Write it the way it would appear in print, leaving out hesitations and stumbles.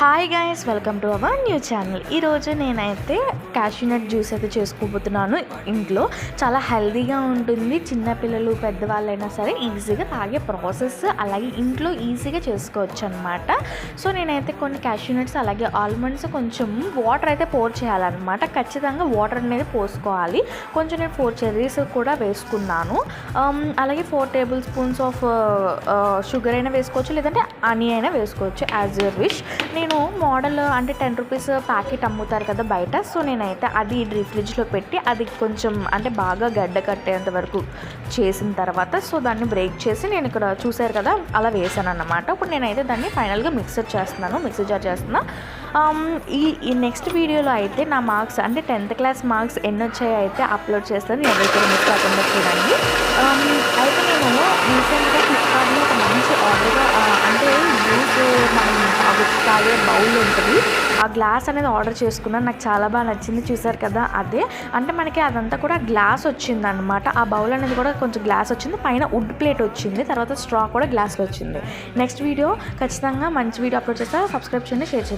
Hi guys, welcome to our new channel. ఈరోజు నేనైతే cashew నట్ juice అయితే చేసుకోబోతున్నాను. ఇంట్లో చాలా హెల్తీగా ఉంటుంది. చిన్నపిల్లలు పెద్దవాళ్ళైనా సరే ఈజీగా తాగే ప్రాసెస్, అలాగే ఇంట్లో ఈజీగా చేసుకోవచ్చు అనమాట. సో నేనైతే కొన్ని క్యాష్యూ నట్స్ అలాగే ఆల్మండ్స్ కొంచెం వాటర్ అయితే పోర్ చేయాలన్నమాట. ఖచ్చితంగా వాటర్ అనేది పోసుకోవాలి. కొంచెం నేను 4 చెర్రీస్ కూడా వేసుకున్నాను. అలాగే 4 టేబుల్ స్పూన్స్ ఆఫ్ షుగర్ అయినా వేసుకోవచ్చు, లేదంటే హనీ అయినా వేసుకోవచ్చు, యాజ్ యువర్ విష్. నేను మోడల్ అంటే 10 రూపీస్ ప్యాకెట్ అమ్ముతారు కదా బయట. సో నేనైతే అది డీప్ ఫ్రిడ్జ్లో పెట్టి అది కొంచెం అంటే బాగా గడ్డ కట్టేంత వరకు చేసిన తర్వాత సో దాన్ని బ్రేక్ చేసి నేను ఇక్కడ చూసారు కదా అలా వేసాను అన్నమాట. ఇప్పుడు నేనైతే దాన్ని ఫైనల్గా మిక్సర్ జార్ చేస్తున్నా. ఈ నెక్స్ట్ వీడియోలో అయితే నా మార్క్స్ అంటే 10th క్లాస్ మార్క్స్ ఎన్ని వచ్చాయో అయితే అప్లోడ్ చేస్తాను. ఎవరైతే మిస్ కాకుండా చూడండి. అయితే నేను రీసెంట్గా ఫ్లిప్కార్ట్లో ఒక మంచి ఆర్డర్గా అంటే జ్యూస్ మనం తాగే బౌల్ ఉంటుంది, ఆ గ్లాస్ అనేది ఆర్డర్ చేసుకున్నాను. నాకు చాలా బాగా నచ్చింది. చూసారు కదా అదే అంటే మనకి అదంతా కూడా గ్లాస్ వచ్చింది అనమాట. ఆ బౌల్ అనేది కూడా కొంచెం గ్లాస్ వచ్చింది, పైన వుడ్ ప్లేట్ వచ్చింది, తర్వాత స్ట్రా కూడా గ్లాస్లో వచ్చింది. నెక్స్ట్ వీడియో ఖచ్చితంగా మంచి వీడియో అప్లోడ్ చేస్తా. సబ్స్క్రైబ్ చేయండి, షేర్ చేయండి.